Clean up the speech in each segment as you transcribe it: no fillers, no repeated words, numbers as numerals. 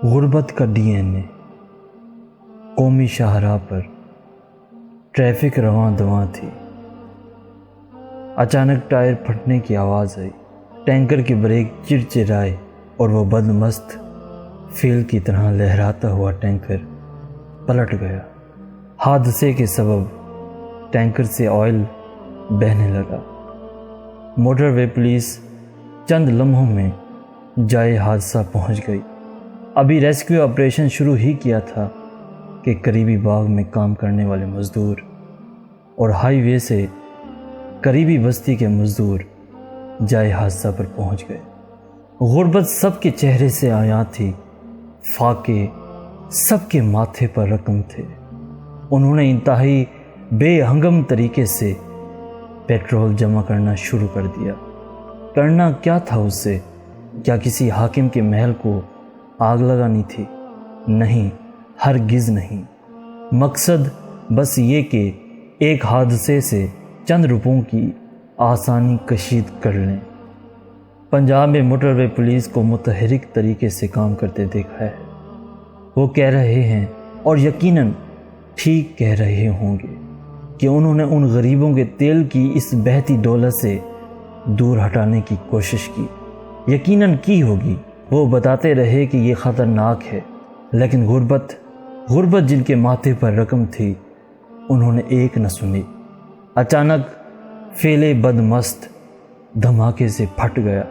غربت کا D N اے۔ قومی شاہراہ پر ٹریفک رواں دواں تھی۔ اچانک ٹائر پھٹنے کی آواز آئی، ٹینکر کے بریک چرچرائے اور وہ بدمست فیل کی طرح لہراتا ہوا ٹینکر پلٹ گیا۔ حادثے کے سبب ٹینکر سے آئل بہنے لگا۔ موٹر وے پولیس چند لمحوں میں جائے حادثہ پہنچ گئی۔ ابھی ریسکیو آپریشن شروع ہی کیا تھا کہ قریبی باغ میں کام کرنے والے مزدور اور ہائی وے سے قریبی بستی کے مزدور جائے حادثہ پر پہنچ گئے۔ غربت سب کے چہرے سے عیاں تھی، فاقے سب کے ماتھے پر رقم تھے۔ انہوں نے انتہائی بے ہنگم طریقے سے پیٹرول جمع کرنا شروع کر دیا۔ کرنا کیا تھا اس سے؟ کیا کسی حاکم کے محل کو آگ لگانی تھی؟ نہیں، ہرگز نہیں۔ مقصد بس یہ کہ ایک حادثے سے چند روپوں کی آسانی کشید کر لیں۔ پنجاب میں موٹر وے پولیس کو متحرک طریقے سے کام کرتے دیکھا ہے۔ وہ کہہ رہے ہیں اور یقیناً ٹھیک کہہ رہے ہوں گے کہ انہوں نے ان غریبوں کے تیل کی اس بہتی ڈولر سے دور ہٹانے کی کوشش کی۔ یقیناً کی ہوگی۔ وہ بتاتے رہے کہ یہ خطرناک ہے، لیکن غربت جن کے ماتھے پر رقم تھی، انہوں نے ایک نہ سنی۔ اچانک فیلے بدمست دھماکے سے پھٹ گیا۔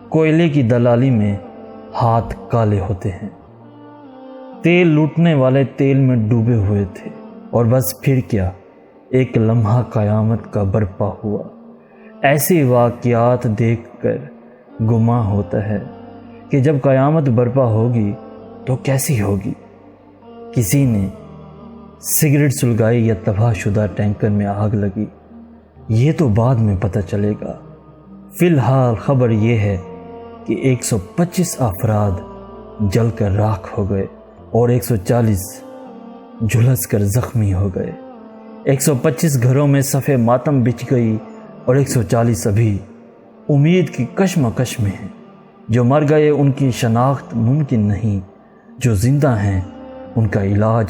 کوئلے کی دلالی میں ہاتھ کالے ہوتے ہیں۔ تیل لوٹنے والے تیل میں ڈوبے ہوئے تھے، اور بس پھر کیا، ایک لمحہ قیامت کا برپا ہوا۔ ایسے واقعات دیکھ کر گمان ہوتا ہے کہ جب قیامت برپا ہوگی تو کیسی ہوگی۔ کسی نے سگریٹ سلگائی یا تباہ شدہ ٹینکر میں آگ لگی، یہ تو بعد میں پتہ چلے گا۔ فی الحال خبر یہ ہے کہ 125 افراد جل کر راکھ ہو گئے اور 140 جھلس کر زخمی ہو گئے۔ 125 گھروں میں صف ماتم بچھ گئی اور 140 ابھی امید کی کشمکش میں ہیں۔ جو مر گئے ان کی شناخت ممکن نہیں، جو زندہ ہیں ان کا علاج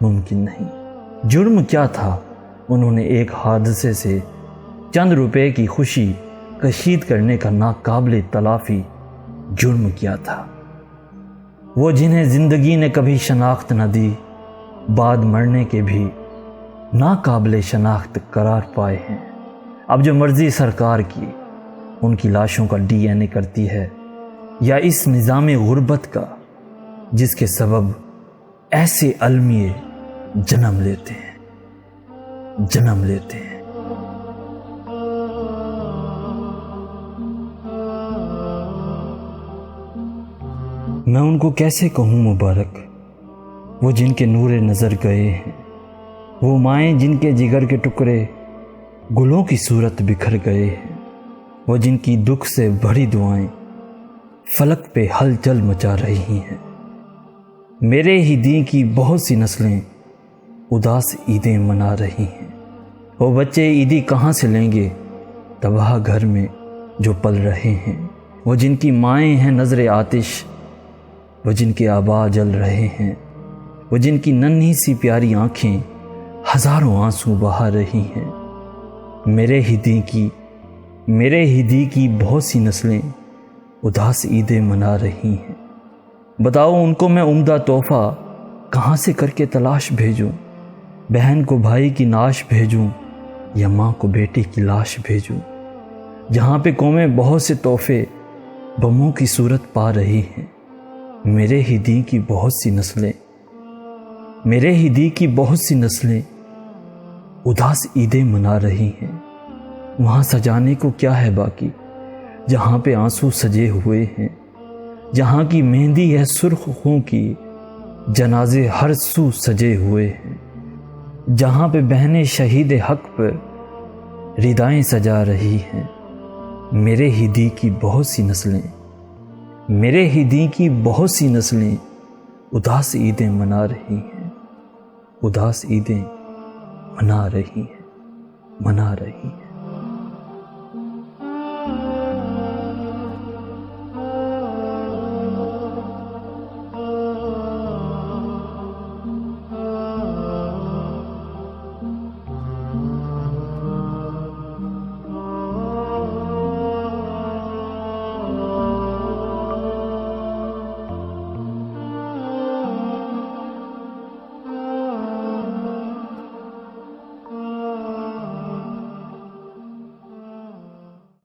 ممکن نہیں۔ جرم کیا تھا؟ انہوں نے ایک حادثے سے چند روپے کی خوشی کشید کرنے کا ناقابل تلافی جرم کیا تھا۔ وہ جنہیں زندگی نے کبھی شناخت نہ دی، بعد مرنے کے بھی ناقابل شناخت قرار پائے ہیں۔ اب جو مرضی سرکار کی ان کی لاشوں کا ڈی این اے کرتی ہے، یا اس نظام غربت کا جس کے سبب ایسے المیے جنم لیتے ہیں۔ میں ان کو کیسے کہوں مبارک، وہ جن کے نور نظر گئے ہیں، وہ مائیں جن کے جگر کے ٹکڑے گلوں کی صورت بکھر گئے ہیں، وہ جن کی دکھ سے بھری دعائیں فلک پہ ہلچل مچا رہی ہیں۔ میرے ہی دین کی بہت سی نسلیں اداس عیدیں منا رہی ہیں۔ وہ بچے عیدی کہاں سے لیں گے تباہ گھر میں جو پل رہے ہیں؟ وہ جن کی مائیں ہیں نظر آتش، وہ جن کے آبا جل رہے ہیں، وہ جن کی ننھی سی پیاری آنکھیں ہزاروں آنسو بہا رہی ہیں۔ میرے ہی دین کی بہت سی نسلیں اداس عیدیں منا رہی ہیں۔ بتاؤ ان کو میں عمدہ تحفہ کہاں سے کر کے تلاش بھیجوں؟ بہن کو بھائی کی ناش بھیجوں یا ماں کو بیٹی کی لاش بھیجوں؟ جہاں پہ قومیں بہت سے تحفے بموں کی صورت پا رہی ہیں، میرے ہی دین کی بہت سی نسلیں اداس عیدیں منا رہی ہیں۔ وہاں سجانے کو کیا ہے باقی جہاں پہ آنسو سجے ہوئے ہیں، جہاں کی مہندی ہے سرخ خوں کی، جنازے ہر سو سجے ہوئے ہیں، جہاں پہ بہنیں شہید حق پر ردائیں سجا رہی ہیں۔ میرے ہی دین کی بہت سی نسلیں اداس عیدیں منا رہی ہیں۔